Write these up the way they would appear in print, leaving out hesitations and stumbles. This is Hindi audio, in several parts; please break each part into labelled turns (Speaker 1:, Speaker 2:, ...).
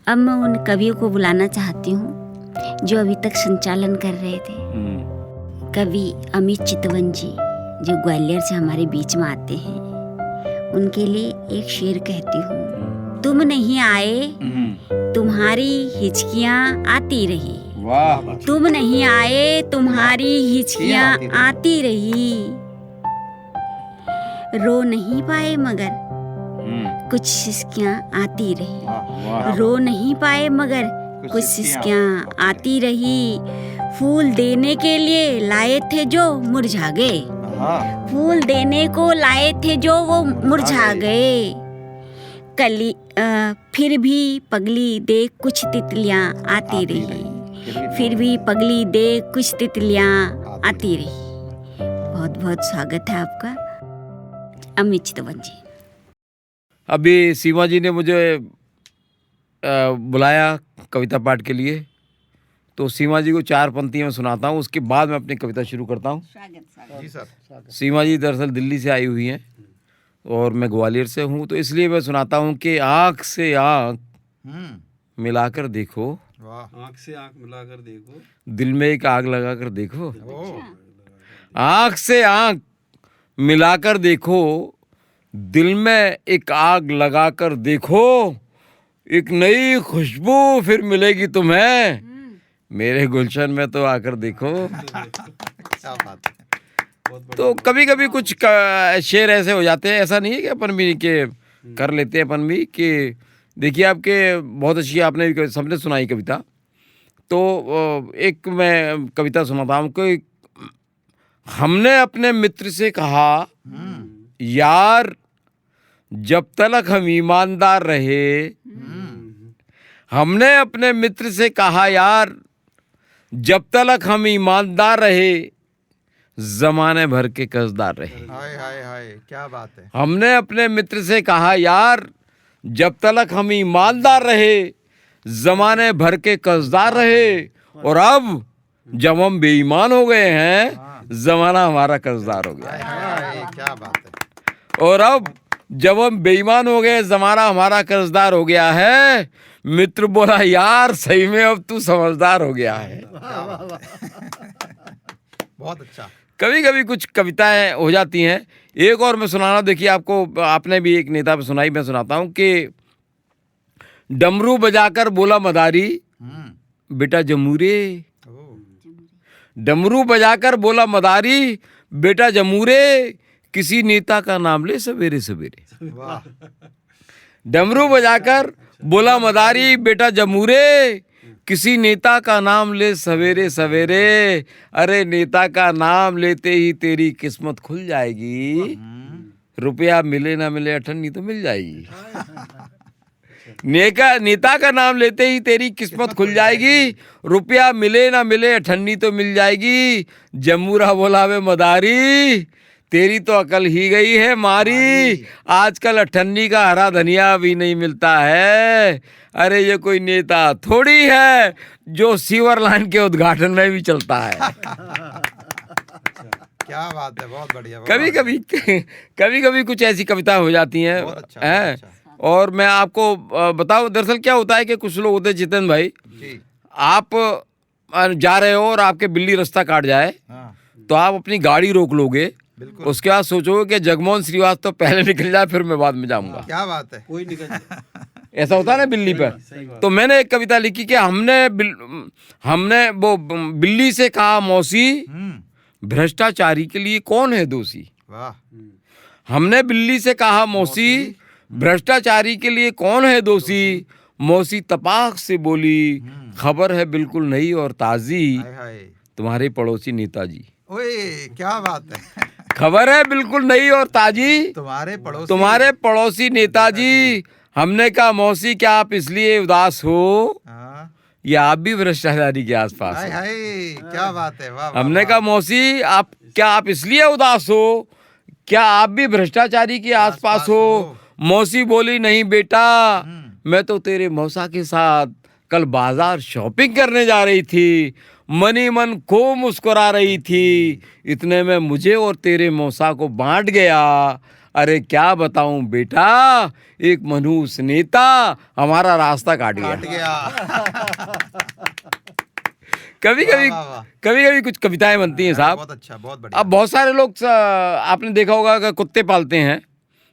Speaker 1: अब मैं उन कवियों को बुलाना चाहती हूँ जो अभी तक संचालन कर रहे थे। कवि अमित चितवन जी जो ग्वालियर से हमारे बीच में आते हैं, उनके लिए एक शेर कहती हूँ। तुम नहीं आए तुम्हारी हिचकियाँ आती रही, तुम नहीं आए तुम्हारी हिचकियाँ आती रही, रो नहीं पाए मगर कुछ सिसकियाँ आती रही, रो नहीं पाए मगर कुछ सिसकियाँ आती रही। फूल देने के लिए लाए थे जो मुरझा गए, फूल देने को लाए थे जो वो मुरझा गए। कली फिर भी पगली देख कुछ तितलियाँ आती रही, फिर भी पगली देख कुछ तितलियाँ आती रही। बहुत बहुत स्वागत है आपका अमित चितवन जी।
Speaker 2: अभी सीमा जी ने मुझे बुलाया कविता पाठ के लिए, तो सीमा जी को 4 पंक्तियाँ मैं सुनाता हूँ, उसके बाद मैं अपनी कविता शुरू करता हूँ।
Speaker 3: जी सर।
Speaker 2: सीमा जी दरअसल दिल्ली से आई हुई हैं और मैं ग्वालियर से हूँ, तो इसलिए मैं सुनाता हूँ कि आँख से आँख मिलाकर देखो,
Speaker 3: आँख से आँख मिलाकर देखो,
Speaker 2: दिल में एक आग लगाकर देखो। आँख से आँख मिलाकर देखो, दिल में एक आग लगाकर देखो, एक नई खुशबू फिर मिलेगी तुम्हें, मेरे गुलशन में तो आकर देखो।
Speaker 3: क्या बात है।
Speaker 2: तो कभी कभी कुछ शेर ऐसे हो जाते हैं, ऐसा नहीं है कि अपन भी के कर लेते हैं अपन भी कि देखिए आपके बहुत अच्छी आपने भी सबने सुनाई कविता। तो एक मैं कविता सुनाता हूँ कि हमने अपने मित्र से कहा यार जब तक हम ईमानदार रहे, हमने अपने मित्र से कहा यार जब तक हम ईमानदार रहे, जमाने भर के कर्जदार रहे।
Speaker 3: हाय हाय हाय, क्या बात है।
Speaker 2: हमने अपने मित्र से कहा यार जब तक हम ईमानदार रहे, जमाने भर के कर्जदार रहे, और अब जब हम बेईमान हो गए हैं, जमाना हमारा कर्जदार हो गया है।
Speaker 3: हाय, क्या बात है।
Speaker 2: और अब जब हम बेईमान हो गए, जमाना हमारा कर्जदार हो गया है, मित्र बोला यार सही में अब तू समझदार हो गया है।
Speaker 3: बहुत अच्छा।
Speaker 2: कभी कभी कुछ कविताएं हो जाती हैं। एक और मैं सुनाना, देखिए आपको, आपने भी एक नेता पे सुनाई, मैं सुनाता हूँ कि डमरू बजाकर बोला मदारी बेटा जमूरे, डमरू बजाकर बोला मदारी बेटा जमूरे, किसी नेता का नाम ले सवेरे सवेरे।
Speaker 3: वाह।
Speaker 2: डमरू बजाकर बोला मदारी बेटा जमूरे, किसी नेता का नाम ले सवेरे सवेरे, अरे नेता का नाम लेते ही तेरी किस्मत खुल जाएगी, रुपया मिले ना मिले अठन्नी तो मिल जाएगी। नेता का नाम लेते ही तेरी किस्मत खुल जाएगी, रुपया मिले ना मिले अठन्नी तो मिल जाएगी। जमूरा बोला वे मदारी तेरी तो अकल ही गई है मारी, आजकल अठन्नी का हरा धनिया भी नहीं मिलता है, अरे ये कोई नेता थोड़ी है जो सीवर लाइन के उद्घाटन में भी चलता है।
Speaker 3: क्या बात है, बहुत बढ़िया।
Speaker 2: कभी कभी कुछ ऐसी कविता हो जाती हैं।
Speaker 3: अच्छा,
Speaker 2: हैं
Speaker 3: अच्छा।
Speaker 2: और मैं आपको बताऊं, दरअसल क्या होता है कि कुछ लोग होते हैं जितेंद्र भाई,
Speaker 3: जी।
Speaker 2: आप जा रहे हो और आपके बिल्ली रास्ता काट जाए,
Speaker 3: हाँ,
Speaker 2: तो आप अपनी गाड़ी रोक लोगे,
Speaker 3: बिल्कुल।
Speaker 2: उसके बाद सोचोगे कि जगमोहन श्रीवास्तव तो पहले निकल जाए फिर मैं बाद में जाऊंगा।
Speaker 3: क्या बात है।
Speaker 4: कोई निकल
Speaker 2: ऐसा होता है ना बिल्ली पर। तो मैंने एक कविता लिखी कि हमने वो बिल्ली से कहा मौसी भ्रष्टाचारी के लिए कौन है दोषी।
Speaker 3: वाह।
Speaker 2: हमने बिल्ली से कहा मौसी भ्रष्टाचारी के लिए कौन है दोषी, मौसी तपाक से बोली खबर है बिल्कुल नई और ताजी,
Speaker 3: हाय हाय।
Speaker 2: तुम्हारे पड़ोसी नेताजी।
Speaker 3: ओए क्या बात है।
Speaker 2: खबर है बिल्कुल नई और ताजी,
Speaker 3: तुम्हारे
Speaker 2: पड़ोसी नेताजी। हमने कहा मौसी क्या आप इसलिए उदास हो,
Speaker 3: हाँ।
Speaker 2: या आप भी भ्रष्टाचारी के आसपास
Speaker 3: हाय
Speaker 2: हो।
Speaker 3: हाय, क्या बात है। वाह, वाह,
Speaker 2: हमने
Speaker 3: वाह।
Speaker 2: कहा मौसी आप इसलिए उदास हो, क्या आप भी भ्रष्टाचारी के आसपास हो। मौसी बोली नहीं बेटा, मैं तो तेरे मौसा के साथ कल बाजार शॉपिंग करने जा रही थी, मनी मन खूब मुस्कुरा रही थी, इतने में मुझे और तेरे मौसा को बांट गया, अरे क्या बताऊं बेटा, एक मनुष्य नेता हमारा रास्ता काट गया।
Speaker 3: काट गया।
Speaker 2: कभी कभी
Speaker 3: वाह, वाह।
Speaker 2: कभी कुछ कविताएं बनती हैं साहब।
Speaker 3: बहुत अच्छा, बहुत बढ़िया।
Speaker 2: अब बहुत सारे लोग आपने देखा होगा कि कुत्ते पालते हैं।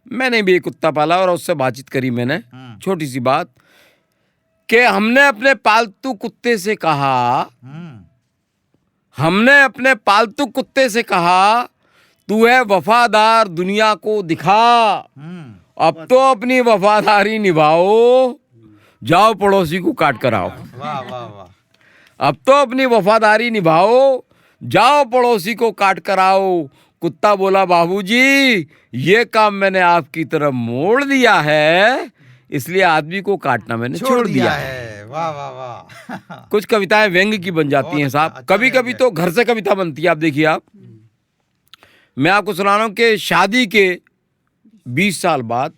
Speaker 2: मैंने भी एक कुत्ता पाला और उससे बातचीत करी मैंने। छोटी सी बात कि हमने अपने पालतू कुत्ते से कहा, हमने अपने पालतू कुत्ते से कहा, तू है वफादार दुनिया को दिखा, अब तो अपनी वफादारी निभाओ, जाओ पड़ोसी को काट कर आओ।
Speaker 3: वाह वाह वाह।
Speaker 2: अब तो अपनी वफादारी निभाओ, जाओ पड़ोसी को काट कर आओ। कुत्ता बोला बाबूजी ये काम मैंने आपकी तरफ मोड़ दिया है, इसलिए आदमी को काटना मैंने छोड़ दिया है।
Speaker 3: वाह वाह वाह।
Speaker 2: कुछ कविताएं व्यंग्य की बन जाती हैं साहब।
Speaker 3: अच्छा
Speaker 2: कभी कभी तो घर से कविता बनती है। आप देखिए, आप मैं आपको सुना रहा हूं कि शादी के 20 साल बाद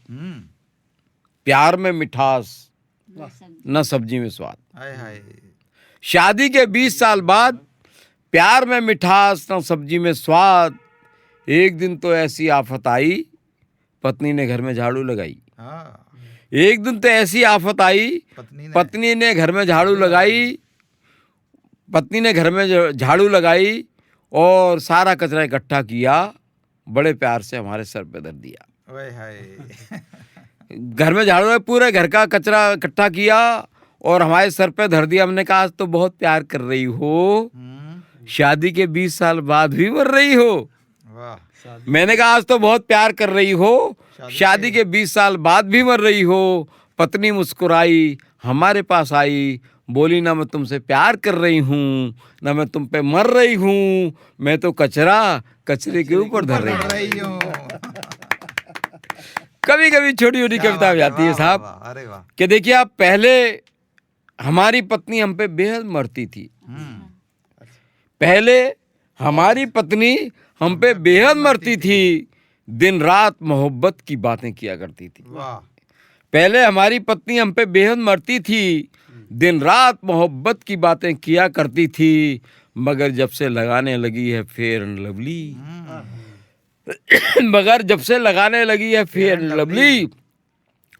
Speaker 2: प्यार में मिठास न सब्जी में स्वाद।
Speaker 3: हाय हाय।
Speaker 2: शादी के 20 साल बाद प्यार में मिठास न सब्जी में स्वाद। एक दिन तो ऐसी आफत आई, पत्नी ने घर में झाड़ू लगाई।
Speaker 3: हाँ।
Speaker 2: एक दिन तो ऐसी आफत आई, पत्नी ने घर में झाड़ू लगाई, पत्नी ने घर में झाड़ू लगाई और सारा कचरा इकट्ठा किया, बड़े प्यार से हमारे सर पे धर दिया।
Speaker 3: हाय हाय।
Speaker 2: घर में झाड़ू, पूरे घर का कचरा इकट्ठा किया और हमारे सर पे धर दिया। हमने कहा आज तो बहुत प्यार कर रही हो, शादी के 20 साल बाद भी मर रही हो।
Speaker 3: वाह।
Speaker 2: मैंने कहा आज तो बहुत प्यार कर रही हो, शादी के 20 साल बाद भी मर रही हो। पत्नी मुस्कुराई, हमारे पास आई, बोली ना मैं तुमसे प्यार कर रही हूँ, ना मैं तुम पे मर रही हूँ, मैं तो कचरा कचरे के ऊपर धर रही हूँ। कभी कभी छोटी छोटी कविता हो जाती है साहब।
Speaker 3: अरे वाह।
Speaker 2: कि देखिए आप, पहले हमारी पत्नी हम पे बेहद मरती थी। पहले हमारी पत्नी हम पे बेहद मरती थी, दिन रात मोहब्बत की बातें किया करती थी।
Speaker 3: वाह।
Speaker 2: पहले हमारी पत्नी हम पे बेहद मरती थी, दिन रात मोहब्बत की बातें किया करती थी, मगर जब से लगाने लगी है फेयर एंड लवली, मगर जब से लगाने लगी है फेयर एंड लवली,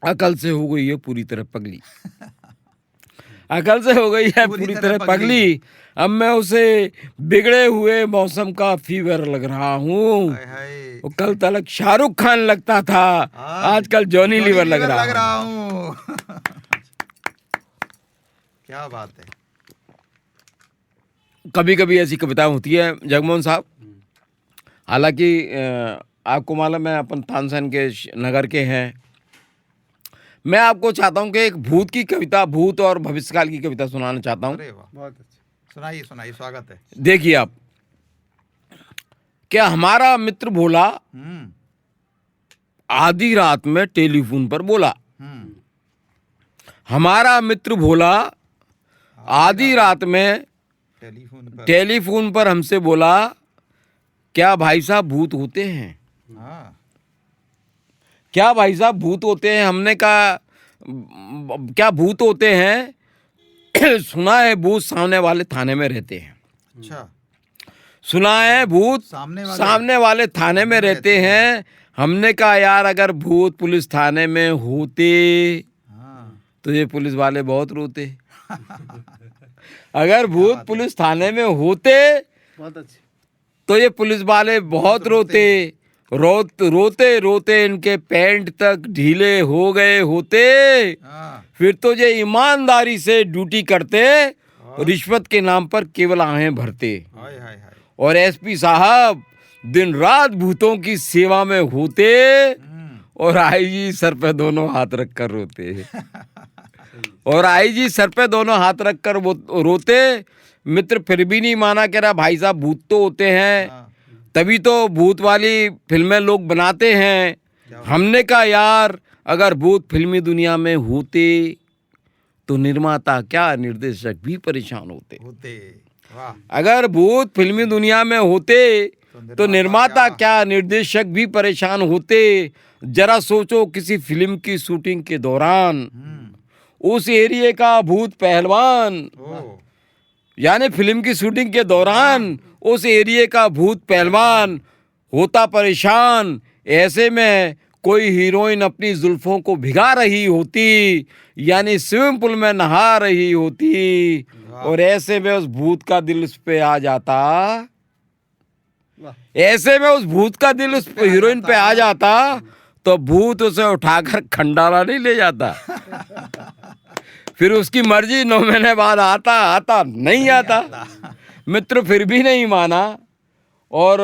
Speaker 2: अकल से हो गई है पूरी तरह पगली। अकल से हो गई है पूरी तरह पगली। अब मैं उसे बिगड़े हुए मौसम का फीवर लग रहा हूँ।
Speaker 3: हाय हाय।
Speaker 2: वो कल तलक शाहरुख खान लगता था, आजकल जॉनी लीवर लग रहा
Speaker 3: हूँ। क्या बात है।
Speaker 2: कभी कभी ऐसी कविताएं होती है जगमोहन साहब। हालांकि आपको मालूम है अपन तानसेन के नगर के हैं। मैं आपको चाहता हूं कि एक भूत की कविता, भूत और भविष्यकाल की कविता सुनाना चाहता हूं।
Speaker 3: अरे वाह, बहुत अच्छा। सुनाइए सुनाइए, स्वागत है।
Speaker 2: देखिए आप, क्या हमारा मित्र भोला आधी रात में टेलीफोन पर बोला। हमारा मित्र भोला आधी रात में टेलीफोन पर हमसे बोला, क्या भाई साहब भूत होते हैं? क्या भाई साहब भूत होते हैं? हमने कहा क्या भूत होते हैं? सुना है भूत सामने वाले थाने में रहते हैं।
Speaker 3: अच्छा।
Speaker 2: सुना है भूत सामने वाले थाने में रहते हैं। हमने कहा यार अगर भूत पुलिस थाने में होते तो ये पुलिस वाले बहुत रोते। अगर भूत पुलिस थाने में होते तो ये पुलिस वाले बहुत रोते। रोते रोते इनके पैंट तक ढीले हो गए होते। फिर तो ये ईमानदारी से ड्यूटी करते, रिश्वत के नाम पर केवल आहें भरते। और एसपी साहब दिन रात भूतों की सेवा में होते और आईजी सर पे दोनों हाथ रखकर रोते। और आईजी सर पे दोनों हाथ रखकर रोते। मित्र फिर भी नहीं माना, कह रहा भाई साहब भूत तो होते हैं, तभी तो भूत वाली फिल्में लोग बनाते हैं। हमने कहा यार अगर भूत फिल्मी दुनिया में होते तो निर्माता क्या निर्देशक भी परेशान होते। अगर भूत फिल्मी दुनिया में होते तो निर्माता क्या निर्देशक भी परेशान होते। जरा सोचो किसी फिल्म की शूटिंग के दौरान उस एरिया का भूत पहलवान, यानी फिल्म की शूटिंग के दौरान उस एरिया का भूत पहलवान होता परेशान। ऐसे में कोई हीरोइन अपनी जुल्फों को भिगा रही होती, यानी स्विमिंग पूल में नहा रही होती, और ऐसे में उस भूत का दिल उस पे आ जाता, ऐसे में उस भूत का दिल उस हीरोइन पे आ जाता, तो भूत उसे उठाकर खंडाला नहीं ले जाता। फिर उसकी मर्जी 9 महीने बाद आता नहीं आता। मित्र फिर भी नहीं माना और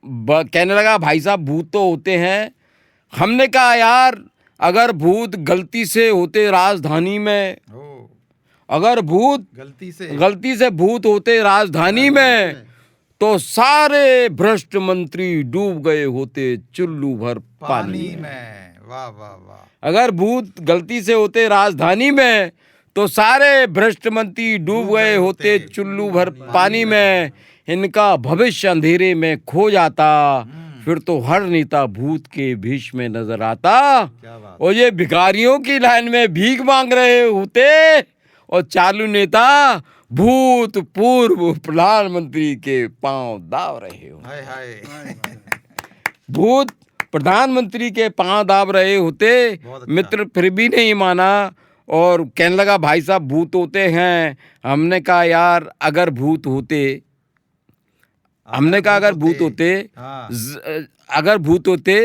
Speaker 2: कहने लगा भाई साहब भूत तो होते हैं। हमने कहा यार अगर भूत गलती से होते राजधानी में, अगर भूत गलती से भूत होते राजधानी में, तो सारे भ्रष्ट मंत्री डूब गए होते चुल्लू भर पानी में।
Speaker 3: वाह वाह वाह।
Speaker 2: अगर भूत गलती से होते राजधानी में, तो सारे भ्रष्ट मंत्री डूब गए होते चुल्लू भर पानी में। इनका भविष्य अंधेरे में खो जाता, फिर तो हर नेता भूत के भेष में नजर आता, और ये भिखारियों की लाइन में भीख मांग रहे होते, और चालू नेता भूत पूर्व प्रधानमंत्री के पांव दाब रहे हो।
Speaker 3: हाय हाय।
Speaker 2: भूत प्रधानमंत्री के पांव दाब रहे होते। मित्र फिर भी नहीं माना और कहने लगा भाई साहब भूत होते हैं। हमने कहा यार अगर भूत होते, हमने कहा अगर भूत होते, अगर भूत होते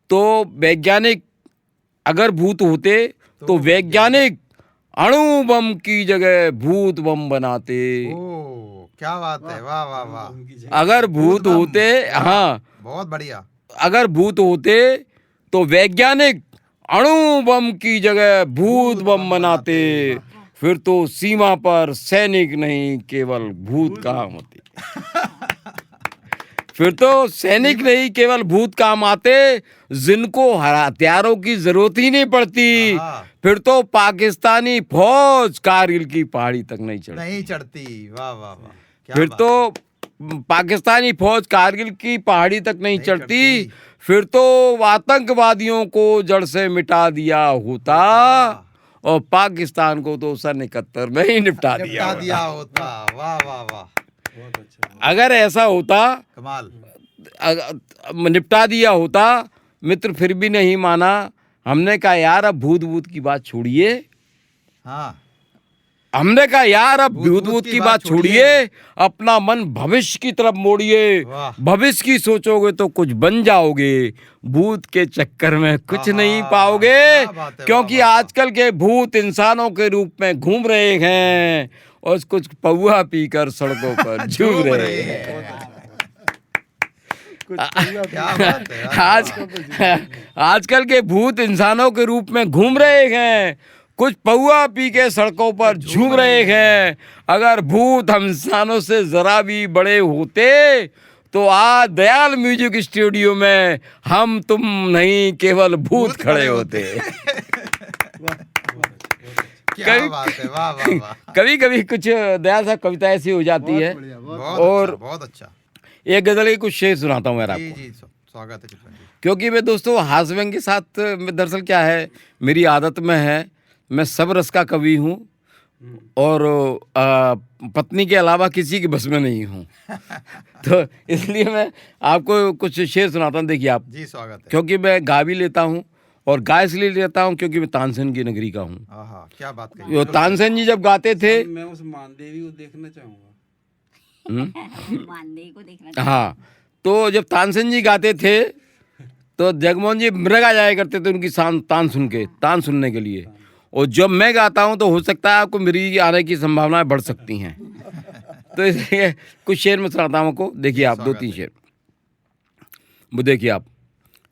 Speaker 2: तो वैज्ञानिक, अगर भूत होते तो वैज्ञानिक अणु बम की जगह भूत बम बनाते।
Speaker 3: क्या बात है, वाह वाह वाह।
Speaker 2: अगर भूत होते, हाँ
Speaker 3: बहुत बढ़िया।
Speaker 2: अगर भूत होते तो वैज्ञानिक अणु बम की जगह भूत बम बनाते, फिर तो सीमा पर सैनिक नहीं केवल भूत काम होते। फिर तो सैनिक नहीं केवल भूत काम आते, जिनको हथियारों की जरूरत ही नहीं पड़ती। फिर तो पाकिस्तानी फौज कारगिल की पहाड़ी तक नहीं
Speaker 3: चढ़ती। वाह वाह वाह।
Speaker 2: फिर तो पाकिस्तानी फौज कारगिल की पहाड़ी तक नहीं चढ़ती, फिर तो आतंकवादियों को जड़ से मिटा दिया होता, और पाकिस्तान को तो सन 71 में ही निपटा दिया
Speaker 3: होता। वाह वाह वाह।
Speaker 2: अगर ऐसा होता,
Speaker 3: कमाल,
Speaker 2: निपटा दिया होता। मित्र फिर भी नहीं माना। हमने कहा यार अब भूत की बात छोड़िए।
Speaker 3: हाँ,
Speaker 2: हमने कहा यार अब भूत की बात छोड़िए, अपना मन भविष्य की तरफ मोड़िए। भविष्य की सोचोगे तो कुछ बन जाओगे, भूत के चक्कर में कुछ नहीं पाओगे, क्योंकि आजकल के भूत इंसानों के रूप में घूम रहे हैं और कुछ पौआ पीकर सड़कों पर झूम रहे हैं। आजकल के भूत इंसानों के रूप में घूम रहे हैं, कुछ पौआ पी के सड़कों पर झूम रहे हैं। अगर भूत हम इंसानों से जरा भी बड़े होते तो आज दयाल म्यूजिक स्टूडियो में हम तुम नहीं केवल भूत खड़े होते। कभी कभी कुछ दयाल साहब कविता ऐसी हो जाती है। और
Speaker 3: बहुत अच्छा
Speaker 2: एक गजल के कुछ शेर सुनाता हूँ आपको।
Speaker 3: जी, स्वागत है चितवन जी।
Speaker 2: क्योंकि मैं दोस्तों हास्य व्यंग के साथ दरअसल क्या है, मेरी आदत में है, मैं सब रस का कवि हूँ और पत्नी के अलावा किसी के बस में नहीं हूँ। तो इसलिए मैं आपको कुछ शेर सुनाता हूँ। देखिए आप।
Speaker 3: जी, स्वागत है।
Speaker 2: क्योंकि मैं गा भी लेता हूँ और गा इसलिए लेता हूँ क्योंकि मैं तानसेन की नगरी का हूँ।
Speaker 3: क्या बात कही।
Speaker 2: तानसेन जी जब गाते थे,
Speaker 4: मैं उस मानदेवी को देखना चाहूँगा।
Speaker 1: को देखना।
Speaker 2: हाँ, तो जब तानसेन जी गाते थे तो जगमोहन जी मृगा जाया करते थे उनकी तान सुनने के लिए। और जब मैं गाता हूँ तो हो सकता है आपको मेरी आने की संभावनाएं बढ़ सकती हैं। तो इसलिए कुछ शेर में सुनाता हूँ आपको। देखिए आप 2-3 शेर। वो देखिए आप।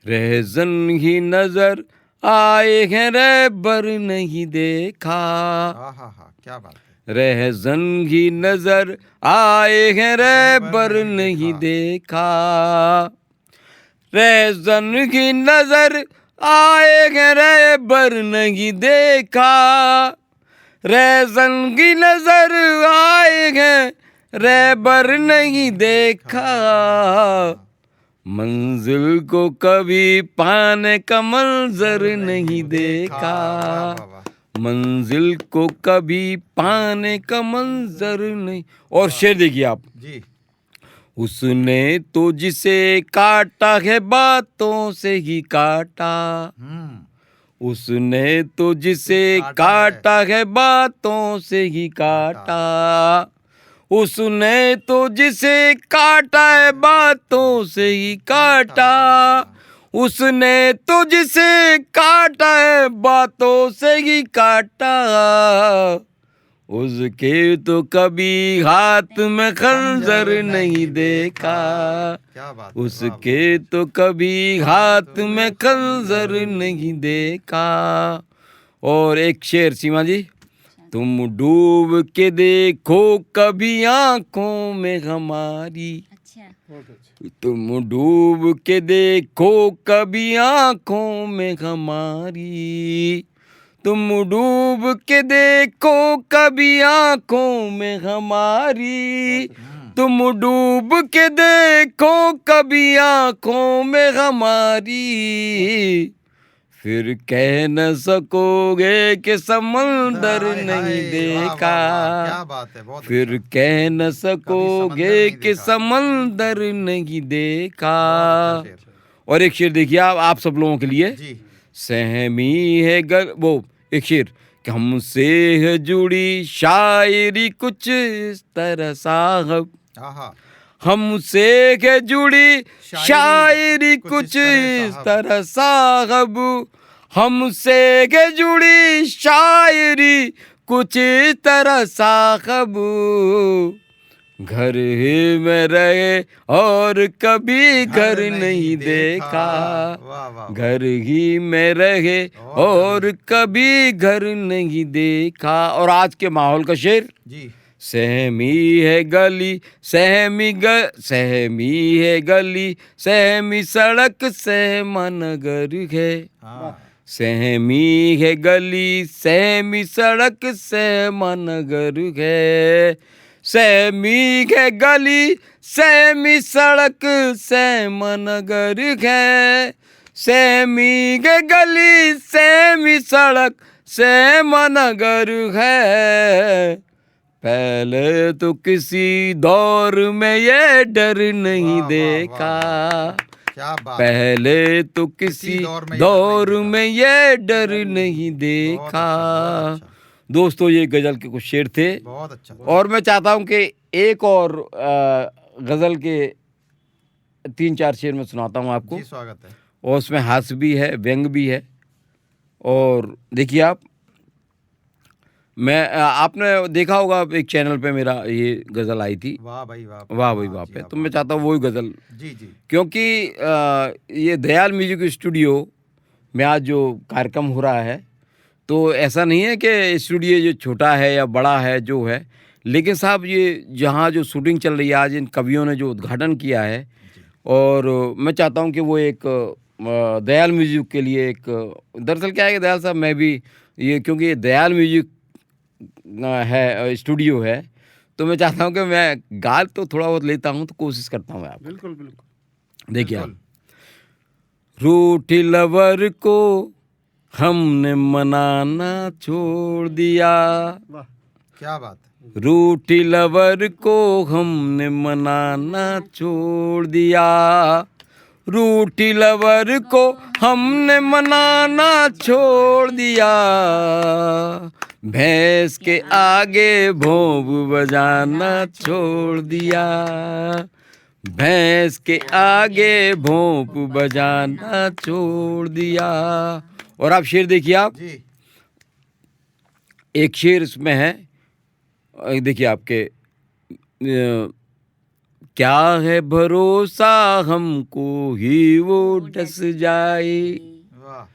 Speaker 2: रहज़न ही नजर आए हैं रहबर नहीं देखा।
Speaker 3: क्या बात है।
Speaker 2: रहज़न ही नजर आए हैं रहबर नहीं देखा। रहज़न की नजर आए हैं रहबर नहीं देखा। रहज़न की नजर आए हैं रहबर नहीं देखा। मंजिल को कभी पाने का मंजर नहीं देखा। मंजिल को कभी पाने का मंजर नहीं। और शेर देखिए आप।
Speaker 3: जी।
Speaker 2: उसने तो जिसे काटा है बातों से ही काटा, उसने तो जिसे काटा है बातों से ही काटा, उसने तो जिसे काटा है बातों से ही काटा, उसने तो जिसे काटा है बातों से ही काटा, उसके तो कभी हाथ में खंजर नहीं देखा,
Speaker 3: क्या बात है,
Speaker 2: उसके तो कभी हाथ में खंजर नहीं देखा। और एक शेर सीमा जी, तुम डूब के देखो कभी आंखों में हमारी, तुम डूब के देखो कभी आंखों में हमारी, तुम डूब के देखो कभी आंखों में हमारी, तुम डूब के देखो कभी आंखों में हमारी, फिर कह न सकोगे कि समंदर
Speaker 3: हाय,
Speaker 2: नहीं
Speaker 3: हाय,
Speaker 2: देखा,
Speaker 3: वाह, वाह, क्या बात है, बहुत
Speaker 2: फिर
Speaker 3: अच्छा।
Speaker 2: कह न सकोगे
Speaker 3: नहीं
Speaker 2: कि
Speaker 3: देखा।
Speaker 2: समंदर नहीं देखा।
Speaker 3: बहुत अच्छा शेर।
Speaker 2: और एक शेर देखिए आप सब लोगों के लिए,
Speaker 3: जी
Speaker 2: सहमी है वो एक शेर कि हमसे है जुड़ी शायरी कुछ इस तरह साहब,
Speaker 3: आहा,
Speaker 2: हमसे है जुड़ी शायरी कुछ इस तरह साहब, हमसे है जुड़ी शायरी कुछ इस तरह साहब, घर ही में रहे और कभी घर नहीं देखा,
Speaker 3: वाह वाह,
Speaker 2: घर ही में रहे और कभी घर नहीं देखा। और आज के माहौल का शेर,
Speaker 3: जी
Speaker 2: सहमी है गली सहमी है गली सहमी सड़क सहमा नगर है,
Speaker 3: हाँ,
Speaker 2: सहमी है गली सहमी सड़क सहमा नगर है, सहमी है गली सहमी सड़क सहमा नगर है, सहमी है गली सहमी सड़क सहमा नगर है, पहले तो किसी दौर में ये डर नहीं
Speaker 3: वाह, वाह,
Speaker 2: देखा,
Speaker 3: क्या बात,
Speaker 2: पहले तो किसी दौर में ये डर नहीं देखा।
Speaker 3: बहुत अच्छा,
Speaker 2: दोस्तों ये गजल के कुछ शेर थे,
Speaker 3: बहुत अच्छा।
Speaker 2: और मैं चाहता हूं कि एक और गजल के 3-4 शेर मैं सुनाता हूं आपको,
Speaker 3: जी स्वागत है।
Speaker 2: और उसमें हास्य भी है, व्यंग भी है। और देखिए आप, मैं आपने देखा होगा एक चैनल पे मेरा ये गज़ल आई थी,
Speaker 3: वाह भाई वाह,
Speaker 2: वाह भाई वाह पे, तो मैं चाहता हूँ वही गज़ल,
Speaker 3: जी जी,
Speaker 2: क्योंकि ये दयाल म्यूजिक स्टूडियो में आज जो कार्यक्रम हो रहा है, तो ऐसा नहीं है कि स्टूडियो जो छोटा है या बड़ा है जो है, लेकिन साहब ये जहाँ जो शूटिंग चल रही है, आज इन कवियों ने जो उद्घाटन किया है, और मैं चाहता हूँ कि वो एक दयाल म्यूजिक के लिए एक, दरअसल क्या है कि दयाल साहब, मैं भी ये, क्योंकि ये दयाल म्यूजिक है स्टूडियो है, तो मैं चाहता हूँ कि मैं गा तो थोड़ा बहुत लेता हूँ, तो कोशिश करता हूँ आप।
Speaker 4: बिल्कुल बिल्कुल।
Speaker 2: देखिए आप, रूठी लवर को हमने मनाना छोड़ दिया,
Speaker 4: वाह,
Speaker 3: क्या बात है,
Speaker 2: रूठी लवर को हमने मनाना छोड़ दिया, रूठी लवर को हमने मनाना छोड़ दिया, भैंस के आगे भोंप बजाना छोड़ दिया, भैंस के आगे भोंप बजाना छोड़ दिया। और आप शेर देखिए आप,
Speaker 3: जी
Speaker 2: एक शेर इसमें है, देखिए आपके, क्या है भरोसा हमको ही वो डस जाए,
Speaker 3: वाह,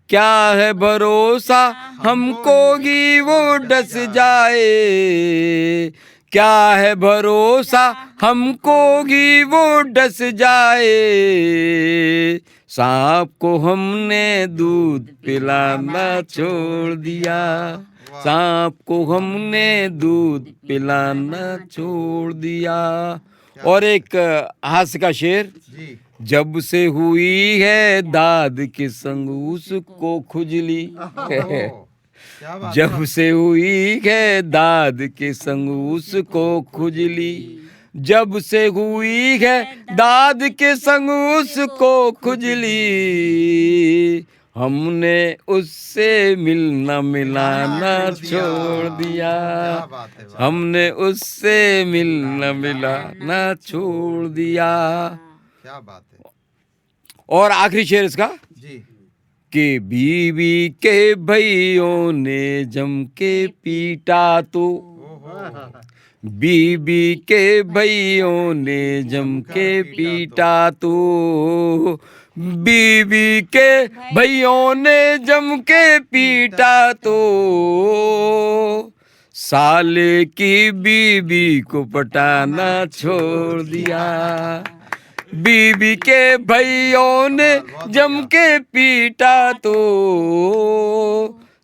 Speaker 2: क्या है भरोसा हमको ही वो डस जाए, क्या है भरोसा हमको ही वो डस जाए, सांप को हमने दूध पिलाना छोड़ दिया, सांप को हमने दूध पिलाना छोड़ दिया। और एक हास्य का शेर,
Speaker 3: जी
Speaker 2: जब से हुई है दाद के संग उसको खुजली,
Speaker 3: क्या बात,
Speaker 2: जब से हुई है दाद के संग उसको खुजली, जब से हुई है दाद के संग उसको खुजली, हमने उससे मिलना मिलाना छोड़ दिया,
Speaker 3: क्या बात है, वाह।
Speaker 2: हमने उससे मिलना मिलाना छोड़ दिया।
Speaker 3: क्या बात है
Speaker 2: और आखिरी शेर इसका
Speaker 3: जी।
Speaker 2: कि बीवी के भइयों ने जम के पीटा तो, बीबी के भइयों ने जम के पीटा तो, बीबी के भइयों ने जम के पीटा तो, साले की बीबी को पटाना छोड़ दिया, बीबी के भइयों ने जम के पीटा तो,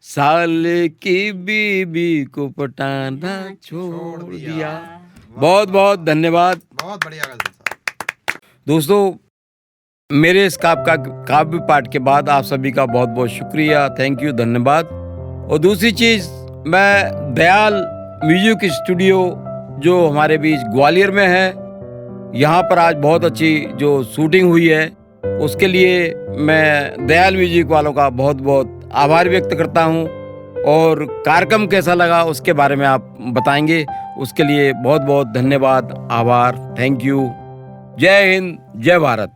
Speaker 2: साले की बीबी को पटाना छोड़ दिया। बहुत बहुत धन्यवाद
Speaker 3: बहुत बढ़िया गजल साहब।
Speaker 2: दोस्तों। मेरे इस काव्य पाठ के बाद आप सभी का बहुत बहुत शुक्रिया, थैंक यू, धन्यवाद। और दूसरी चीज़, मैं दयाल म्यूजिक स्टूडियो जो हमारे बीच ग्वालियर में है, यहाँ पर आज बहुत अच्छी जो शूटिंग हुई है, उसके लिए मैं दयाल म्यूजिक वालों का बहुत बहुत आभार व्यक्त करता हूँ। और कार्यक्रम कैसा लगा उसके बारे में आप बताएंगे, उसके लिए बहुत बहुत धन्यवाद, आभार, थैंक यू। जय हिंद, जय भारत।